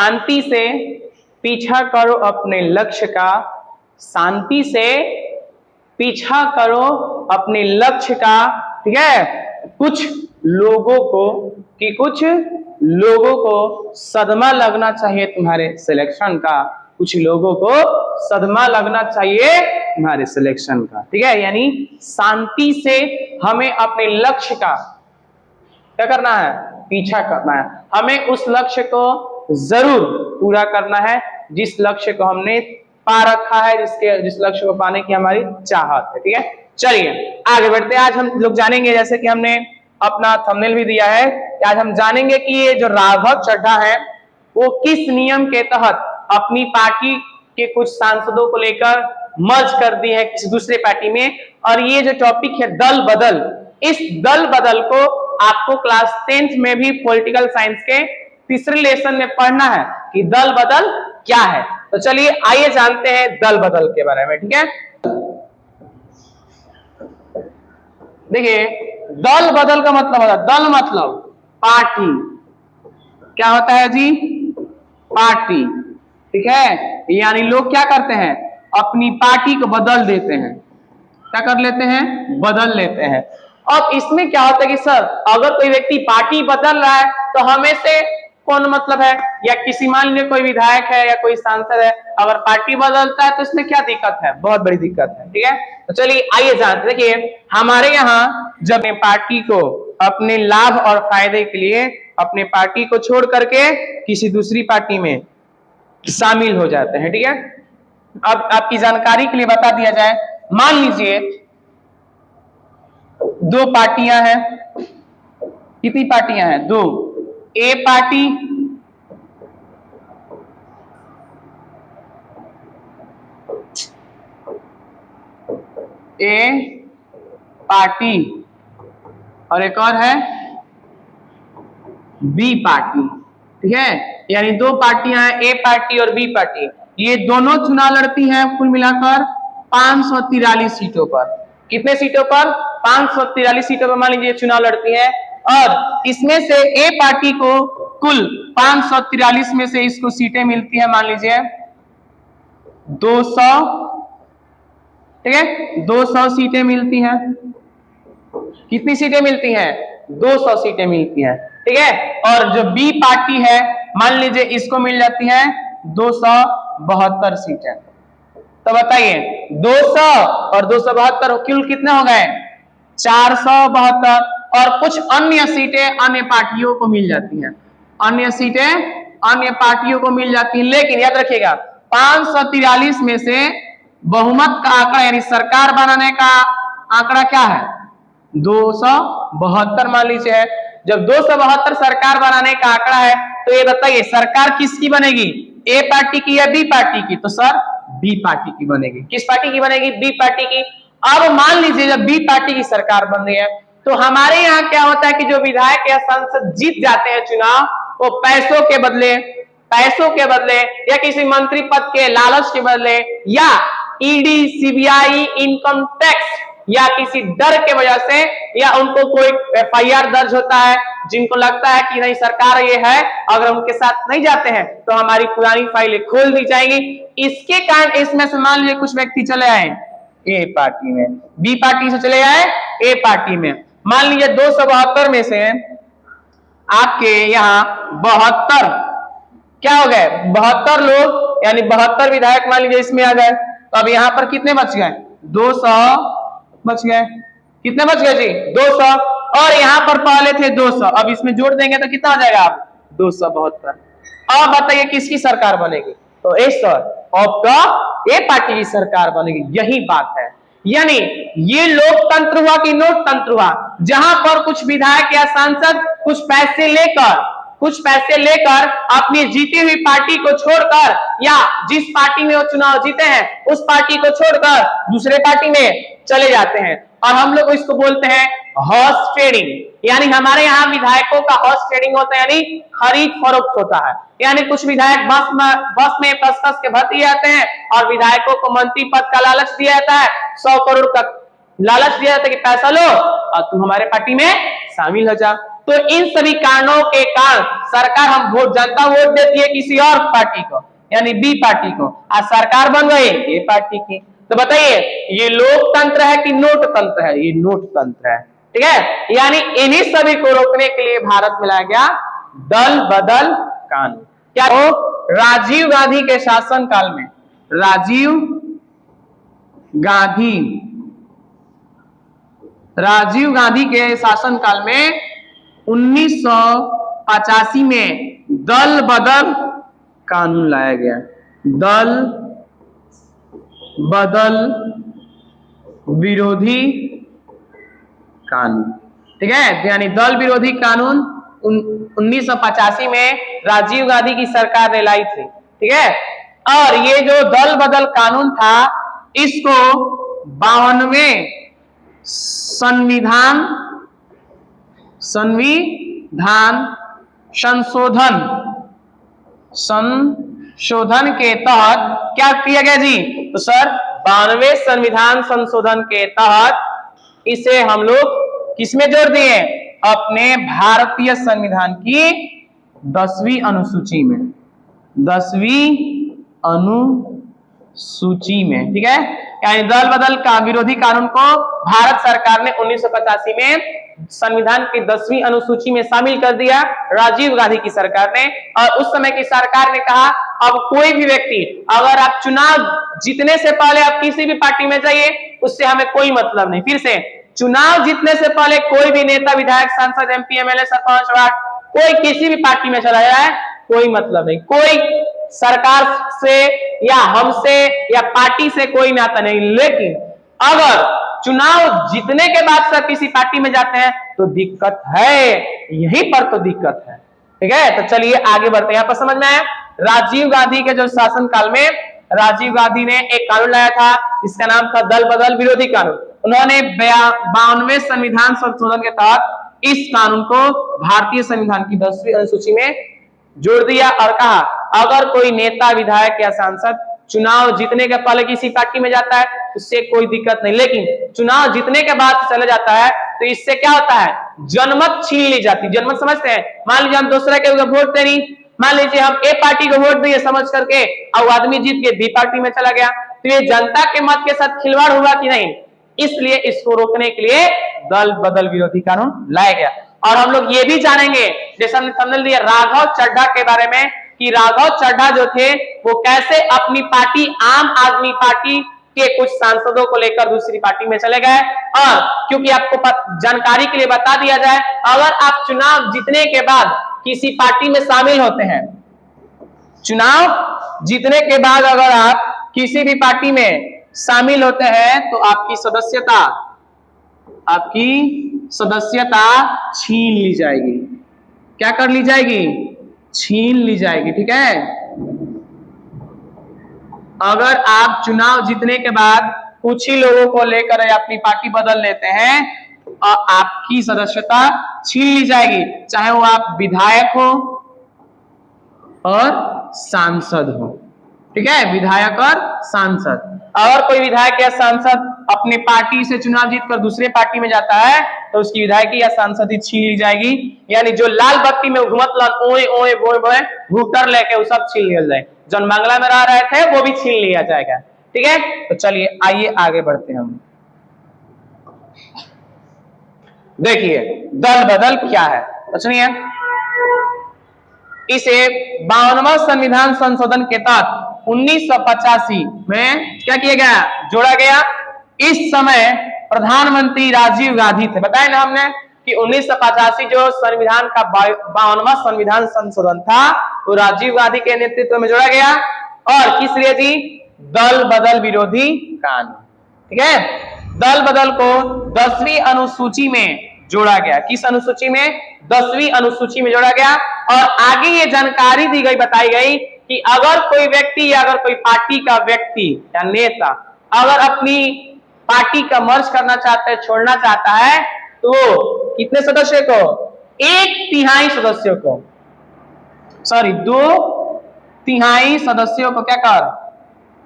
शांति से पीछा करो अपने लक्ष्य का, शांति से पीछा करो अपने लक्ष्य का, ठीक है। कुछ लोगों को सदमा लगना चाहिए तुम्हारे सिलेक्शन का, कुछ लोगों को सदमा लगना चाहिए तुम्हारे सिलेक्शन का, ठीक है। यानी शांति से हमें अपने लक्ष्य का क्या करना है, पीछा करना है। हमें उस लक्ष्य को जरूर पूरा करना है जिस लक्ष्य को हमने पा रखा है, जिस लक्ष्य को पाने की हमारी चाहत है, ठीक है। चलिए आगे बढ़ते हैं। आज हम लोग जानेंगे, जैसे कि हमने अपना थंबनेल भी दिया है, कि आज हम जानेंगे कि ये जो राघव चड्ढा है वो किस नियम के तहत अपनी पार्टी के कुछ सांसदों को लेकर मर्ज कर दी है किसी दूसरे पार्टी में। और ये जो टॉपिक है दल बदल, इस दल बदल को आपको क्लास 10th में भी पॉलिटिकल साइंस के तीसरे लेसन में पढ़ना है कि दल बदल क्या है। तो चलिए आइए जानते हैं दल बदल के बारे में, ठीक है। देखिए दल बदल का मतलब होता है, दल मतलब पार्टी, क्या होता है जी, पार्टी, ठीक है। यानी लोग क्या करते हैं, अपनी पार्टी को बदल देते हैं, क्या कर लेते हैं, बदल लेते हैं। अब इसमें क्या होता है कि सर अगर कोई व्यक्ति पार्टी बदल रहा है तो हमें से कौन मतलब है, या किसी मान लीजिए कोई विधायक है या कोई सांसद है, अगर पार्टी बदलता है तो इसमें क्या दिक्कत है, बहुत बड़ी दिक्कत है, ठीक है। तो चलिए आइए जानते। देखिए हमारे यहाँ जब पार्टी को अपने लाभ और फायदे के लिए अपने पार्टी को छोड़ करके किसी दूसरी पार्टी में शामिल हो जाते हैं, ठीक है। अब आपकी जानकारी के लिए बता दिया जाए, मान लीजिए दो पार्टियां हैं, कितनी पार्टियां हैं, दो, ए पार्टी और एक और है बी पार्टी, ठीक है। यानी दो पार्टियां हैं, ए पार्टी और बी पार्टी। ये दोनों चुनाव लड़ती हैं कुल मिलाकर 543 सीटों पर। कितने सीटों पर, 543 सीटों पर मान लीजिए चुनाव लड़ती है। और इसमें से ए पार्टी को कुल 543 में से इसको सीटें मिलती है मान लीजिए 200, ठीक है, 200 सीटें मिलती हैं। कितनी सीटें मिलती हैं, 200 सीटें मिलती हैं, ठीक है। और जो बी पार्टी है मान लीजिए इसको मिल जाती है 272 सीटें। तो बताइए 200 और 272 कुल कितने हो गए, 472। और कुछ अन्य सीटें अन्य पार्टियों को मिल जाती हैं, अन्य सीटें अन्य पार्टियों को मिल जाती हैं। लेकिन याद रखिएगा 543 में से बहुमत का आंकड़ा यानी सरकार बनाने का आंकड़ा क्या है, 272 मान लीजिए है। जब 272 सरकार बनाने का आंकड़ा है तो ये बताइए सरकार किसकी बनेगी, ए पार्टी की या बी पार्टी की, तो सर बी पार्टी की बनेगी। किस पार्टी की बनेगी, बी पार्टी की। अब मान लीजिए जब बी पार्टी की सरकार बन रही है तो हमारे यहाँ क्या होता है कि जो विधायक या सांसद जीत जाते हैं चुनाव, वो पैसों के बदले या किसी मंत्री पद के लालच के बदले या ईडी सीबीआई इनकम टैक्स या किसी डर के वजह से, या उनको कोई एफआईआर दर्ज होता है, जिनको लगता है कि नहीं सरकार ये है, अगर उनके साथ नहीं जाते हैं तो हमारी पुरानी फाइलें खोल दी जाएंगी। इसके कारण इसमें से मान लीजिए कुछ व्यक्ति चले आए ए पार्टी में, बी पार्टी से चले आए ए पार्टी में। मान लीजिए 272 में से आपके यहाँ 72 क्या हो गए, 72 लोग यानी 72 विधायक मान लीजिए इसमें आ गए। तो अब यहाँ पर कितने बच गए, 200 बच गए। कितने बच गए जी, 200। और यहाँ पर पहले थे 200, अब इसमें जोड़ देंगे तो कितना आ जाएगा आप, 272। अब बताइए किसकी सरकार बनेगी, तो ए पार्टी की सरकार बनेगी। यही बात है, यानी ये लोकतंत्र हुआ कि नोटतंत्र हुआ, जहां पर कुछ विधायक या सांसद कुछ पैसे लेकर अपनी जीती हुई पार्टी को छोड़कर, या जिस पार्टी में वो चुनाव जीते हैं उस पार्टी को छोड़कर दूसरे पार्टी में चले जाते हैं। और हम लोग इसको बोलते हैं हॉर्स ट्रेडिंग। यानी हमारे यहाँ विधायकों का हॉर्स ट्रेडिंग होता है, यानी खरीद फरोख्त होता है। यानी कुछ विधायक बस में कस के भर्ती जाते हैं और विधायकों को मंत्री पद का लालच दिया जाता है, 100 करोड़ का लालच दिया जाता है कि पैसा लो और तुम हमारे पार्टी में शामिल हो जाओ। तो इन सभी कारणों के कारण सरकार हम वोट, जनता वोट देती है किसी और पार्टी को, यानी बी पार्टी को, आज सरकार बन गई ए पार्टी की। तो बताइए ये लोकतंत्र है कि नोट तंत्र है? ये नोट तंत्र है, ठीक है। यानी इन्हीं सभी को रोकने के लिए भारत में लाया गया दल बदल कानून। क्या हो? राजीव गांधी के शासन काल में, राजीव गांधी के शासन काल में 1985 में दल बदल कानून लाया गया, दल बदल विरोधी कानून, ठीक है। यानी दल विरोधी कानून 1985 में राजीव गांधी की सरकार ने लाई थी, ठीक है। और ये जो दल बदल कानून था, इसको 52वें संविधान संशोधन के तहत क्या किया गया जी? तो सर 92वें संविधान संशोधन के तहत इसे हम लोग किसमें जोड़ दिए? अपने भारतीय संविधान की 10वीं अनुसूची में, 10वीं अनुसूची में, ठीक है। यानी दल बदल का विरोधी कानून को भारत सरकार ने 1985 में संविधान की 10वीं अनुसूची में शामिल कर दिया, राजीव गांधी की सरकार ने। और उस समय की सरकार ने कहा अब कोई भी व्यक्ति, अगर आप चुनाव जीतने से पहले आप किसी भी पार्टी में जाइए, उससे हमें कोई मतलब नहीं। फिर से, चुनाव जीतने से पहले कोई भी नेता, विधायक, सांसद, एमपी, एमएलए, सरपंच, वार्ड, कोई किसी भी पार्टी में चला जाए, कोई मतलब नहीं। कोई सरकार से या हमसे या पार्टी से कोई नाता नहीं। लेकिन अगर चुनाव जीतने के बाद सब किसी पार्टी में जाते हैं तो दिक्कत है, यहीं पर तो दिक्कत है, ठीक है। तो चलिए आगे बढ़ते हैं। यहां पर समझ में आया, राजीव गांधी के जो शासन काल में राजीव गांधी ने एक कानून लाया था, इसका नाम था दल बदल विरोधी कानून। उन्होंने 52वें संविधान संशोधन के तहत इस कानून को भारतीय संविधान की 10वीं अनुसूची में जोड़ दिया और कहा अगर कोई नेता, विधायक या सांसद चुनाव जीतने के पहले किसी पार्टी में जाता है उससे कोई दिक्कत नहीं, लेकिन चुनाव जीतने के बाद चले जाता है तो इससे क्या होता है? जनमत छीन ली जाती। जनमत समझते हैं? मान लीजिए हम दूसरे के वोट दे नहीं, मान लीजिए हम ए पार्टी को वोट दिए समझ करके और आदमी जीत के बी पार्टी में चला गया, तो ये जनता के मत के साथ खिलवाड़ हुआ कि नहीं? इसलिए इसको रोकने के लिए दल बदल विरोधी कानून लाया गया। और हम लोग ये भी जानेंगे, जैसे हमने थंबनेल दिया राघव चड्ढा के बारे में, कि राघव चड्ढा जो थे वो कैसे अपनी पार्टी आम आदमी पार्टी के कुछ सांसदों को लेकर दूसरी पार्टी में चले गए। और क्योंकि आपको जानकारी के लिए बता दिया जाए, अगर आप चुनाव जीतने के बाद किसी पार्टी में शामिल होते हैं, चुनाव जीतने के बाद अगर आप किसी भी पार्टी में शामिल होते हैं तो आपकी सदस्यता छीन ली जाएगी। क्या कर ली जाएगी? छीन ली जाएगी, ठीक है। अगर आप चुनाव जीतने के बाद कुछ ही लोगों को लेकर अपनी पार्टी बदल लेते हैं और आपकी सदस्यता छीन ली जाएगी, चाहे वो आप विधायक हो और सांसद हो, ठीक है। विधायक और सांसद, अगर कोई विधायक या सांसद अपनी पार्टी से चुनाव जीतकर दूसरे पार्टी में जाता है तो उसकी विधायकी या सांसदी छीन ली जाएगी। यानी जो लाल बत्ती में घुमत ओए ओए बोए बोए भूटर लेके वो सब छीन लिया जाए, जो बंगला में रह रहे थे वो भी छीन लिया जाएगा, ठीक है। तो चलिए आइए आगे बढ़ते हैं हम। देखिए दल बदल क्या है, तो सुनिए। इसे 52वां संविधान संशोधन के तहत 1985 में क्या किया गया? जोड़ा गया। इस समय प्रधानमंत्री राजीव गांधी थे। बताया ना हमने कि 1985 जो संविधान का 52वां संविधान संशोधन था वो राजीव गांधी के नेतृत्व में जोड़ा गया। और किस लिए जी? दल बदल विरोधी कानून, ठीक है। दल बदल को 10वीं अनुसूची में जोड़ा गया। किस अनुसूची में? 10वीं अनुसूची में जोड़ा गया। और आगे ये जानकारी दी गई, बताई गई कि अगर कोई व्यक्ति या अगर कोई पार्टी का व्यक्ति या नेता अगर अपनी पार्टी का मर्ज करना चाहता है, छोड़ना चाहता है, तो कितने सदस्यों को? 1/3 सदस्यों को, सॉरी 2/3 सदस्यों को क्या कर,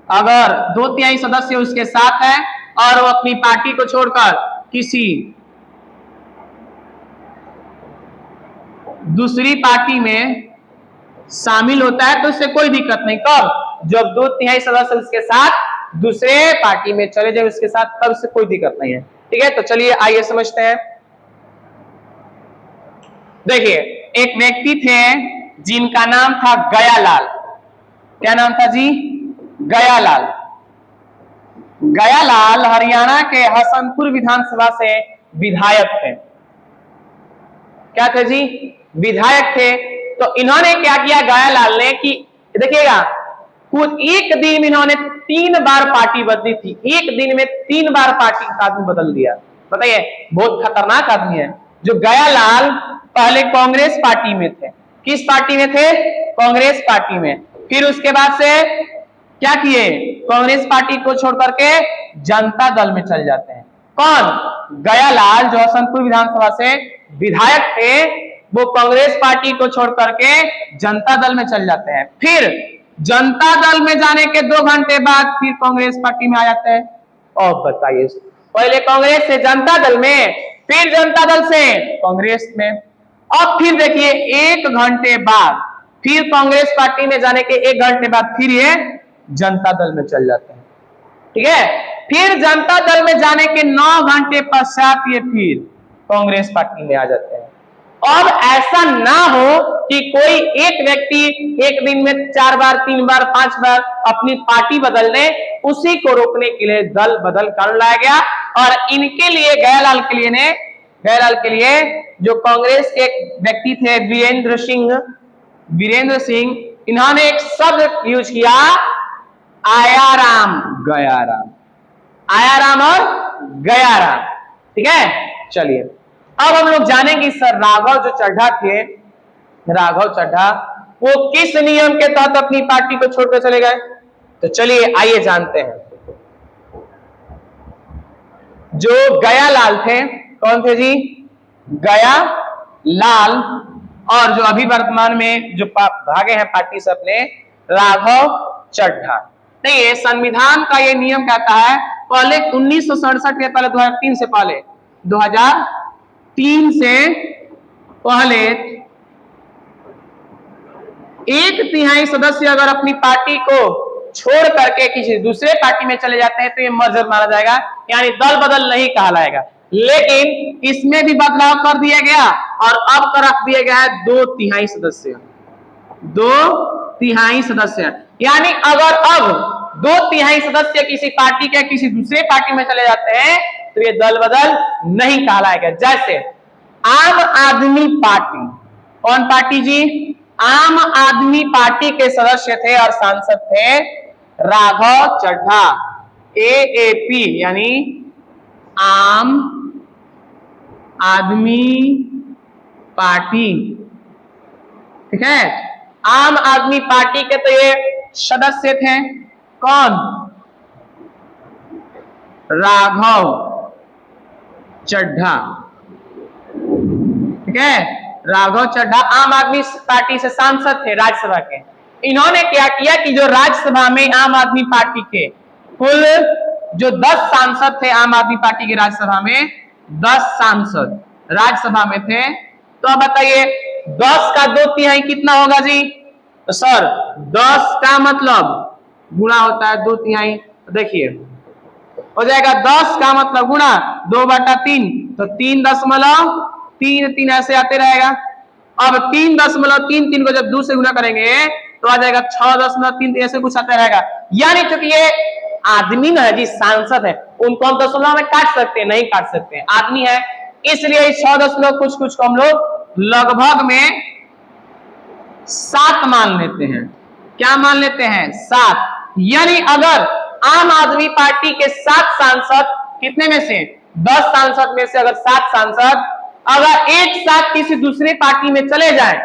अगर 2/3 सदस्य उसके साथ है और वो अपनी पार्टी को छोड़कर किसी दूसरी पार्टी में शामिल होता है तो इससे कोई दिक्कत नहीं। कब? जब 2/3 सदस्य उसके साथ दूसरे पार्टी में चले जाए उसके साथ, तब से कोई दिक्कत नहीं है। ठीक है, तो चलिए आइए समझते हैं। देखिए, एक व्यक्ति थे जिनका नाम था गयालाल। क्या नाम था जी? गयालाल। गयालाल हरियाणा के हसनपुर विधानसभा से विधायक थे। क्या थे जी? विधायक थे। तो इन्होंने क्या किया गयालाल ने कि देखिएगा, कुछ एक दिन में इन्होंने 3 बार पार्टी बदली थी। एक दिन में 3 बार पार्टी का आदमी बदल दिया। बताइए, बहुत खतरनाक आदमी है। जो गयालाल पहले कांग्रेस पार्टी में थे। किस पार्टी में थे? कांग्रेस पार्टी में। फिर उसके बाद से क्या किए? कांग्रेस पार्टी को छोड़ करके जनता दल में चल जाते हैं। कौन? गयालाल, जो हसनपुर विधानसभा से विधायक थे, वो कांग्रेस पार्टी को छोड़ करके जनता दल में चल जाते हैं। फिर जनता दल में जाने के 2 घंटे बाद फिर कांग्रेस पार्टी में आ जाते हैं। और बताइए, पहले कांग्रेस से जनता दल में, फिर जनता दल से कांग्रेस में, और फिर देखिए 1 घंटे बाद फिर कांग्रेस पार्टी में जाने के 1 घंटे बाद फिर ये जनता दल में चल जाते हैं। ठीक है, फिर जनता दल में जाने के 9 घंटे पश्चात ये फिर कांग्रेस पार्टी में आ जाते हैं। अब ऐसा ना हो कि कोई एक व्यक्ति एक दिन में 4 बार, 3 बार, 5 बार अपनी पार्टी बदल ले, उसी को रोकने के लिए दल बदल कानून लाया गया। और इनके लिए गयालाल के लिए जो कांग्रेस के व्यक्ति थे वीरेंद्र सिंह, इन्होंने एक शब्द यूज किया, आयाराम गयाराम। आयाराम और गयाराम। ठीक है, चलिए अब हम लोग जानेंगे सर राघव जो चड्ढा थे, राघव चड्ढा वो किस नियम के तहत अपनी पार्टी को छोड़कर चले गए। तो चलिए आइए जानते हैं। जो गयालाल थे, कौन थे जी? गयालाल। और जो अभी वर्तमान में जो भागे हैं पार्टी से अपने, राघव चड्ढा। नहीं, संविधान का ये नियम कहता है, पहले 1967 के पहले 2003 से पहले 2003 से पहले 1/3 सदस्य अगर अपनी पार्टी को छोड़ करके किसी दूसरे पार्टी में चले जाते हैं तो ये मर्जर माना जाएगा, यानी दल बदल नहीं कहलाएगा। लेकिन इसमें भी बदलाव कर दिया गया और अब कर रख दिया गया है 2/3 सदस्य। 2/3 सदस्य, यानी अगर अब 2/3 सदस्य किसी पार्टी के किसी दूसरे पार्टी में चले जाते हैं तो ये दल बदल नहीं कहलाएगा। जैसे आम आदमी पार्टी, कौन पार्टी जी? आम आदमी पार्टी के सदस्य थे और सांसद थे राघव चड्ढा, AAP यानी आम आदमी पार्टी। ठीक है, आम आदमी पार्टी के तो ये सदस्य थे, कौन? राघव चड्ढा। ठीक है, राघव चड्ढा आम आदमी पार्टी से सांसद थे राज्यसभा के। इन्होंने क्या किया कि जो राज्यसभा में आम आदमी पार्टी के कुल जो 10 सांसद थे, आम आदमी पार्टी के राज्यसभा में 10 सांसद राज्यसभा में थे। तो अब बताइए 10 का 2/3 कितना होगा जी? तो सर 10 का मतलब गुणा होता है 2/3। तो देखिए हो जाएगा 10 का मतलब गुणा 2/3, तो 3.33 ऐसे आते रहेगा। अब 3.33 को जब 2 से गुणा करेंगे तो आ जाएगा 6.33, ऐसे कुछ आता रहेगा। यानी चूंकि ये आदमी ना है जी, सांसद है, उनको हम दशमलव में काट सकते हैं? नहीं काट सकते, आदमी है, इसलिए 6 कुछ को हम लोग लगभग में 7 मान लेते हैं। क्या मान लेते हैं? 7। यानी अगर आम आदमी पार्टी के 7 सांसद, कितने में से? 10 सांसद में से अगर 7 सांसद अगर एक साथ किसी दूसरी पार्टी में चले जाएं,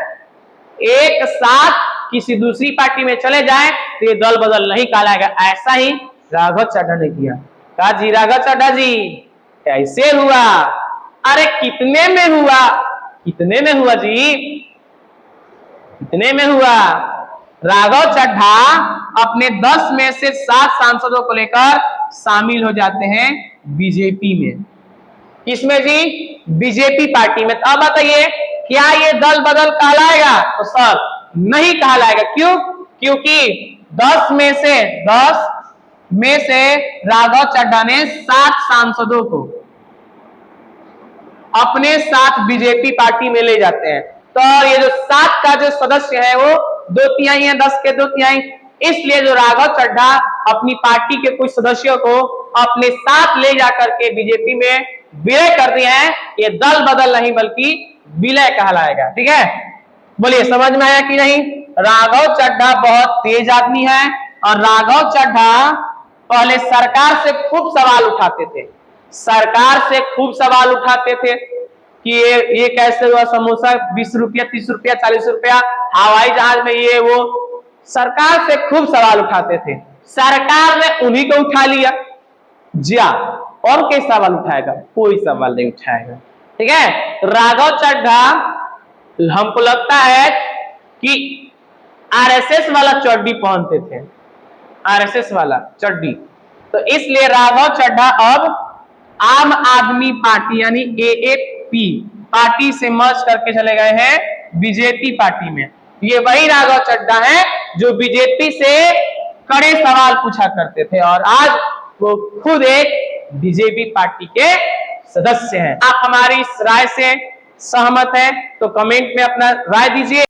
एक साथ किसी दूसरी पार्टी में चले जाएं तो ये दल बदल नहीं कहलाएगा। ऐसा ही राघव चड्ढा ने किया। कहा जी राघव चड्ढा जी कैसे हुआ? अरे कितने में हुआ? कितने में हुआ जी? कितने में हुआ? राघव चड्ढा अपने 10 में से 7 सांसदों को लेकर शामिल हो जाते हैं बीजेपी में। किसमें जी? बीजेपी पार्टी में। अब बताइए क्या ये दल बदल कहलाएगा? तो सर नहीं कहलाएगा। क्यों? क्योंकि 10 में से राघव चड्ढा ने 7 सांसदों को अपने साथ बीजेपी पार्टी में ले जाते हैं। तो ये जो 7 का जो सदस्य है वो 2/3 है, 10 के 2/3। इसलिए जो राघव चड्ढा अपनी पार्टी के कुछ सदस्यों को अपने साथ ले जाकर के बीजेपी में विलय कर दिए हैं, ये दल बदल नहीं बल्कि विलय कहलाएगा। ठीक है, बोलिए समझ में आया कि नहीं? राघव चड्ढा बहुत तेज आदमी है और राघव चड्ढा पहले सरकार से खूब सवाल उठाते थे। सरकार से खूब सवाल उठाते थे कि ये कैसे हुआ, समोसा 20 रुपया, 30 रुपया, 40 रुपया, हवाई जहाज में ये वो। सरकार से खूब सवाल उठाते थे। सरकार ने उन्हीं को उठा लिया। जिया और कोई सवाल उठाएगा? कोई सवाल नहीं उठाएगा। ठीक है, राघव चड्ढा हमको लगता है कि आरएसएस वाला चड्डी पहनते थे, आरएसएस वाला चड्डी। तो इसलिए राघव चड्ढा अब आम आदमी पार्टी यानी एएपी पार्टी से मर्ज करके चले गए हैं बीजेपी पार्टी में। ये वही राघव चड्ढा है जो बीजेपी से कड़े सवाल पूछा करते थे और आज वो खुद एक बीजेपी पार्टी के सदस्य हैं। आप हमारी इस राय से सहमत हैं तो कमेंट में अपना राय दीजिए।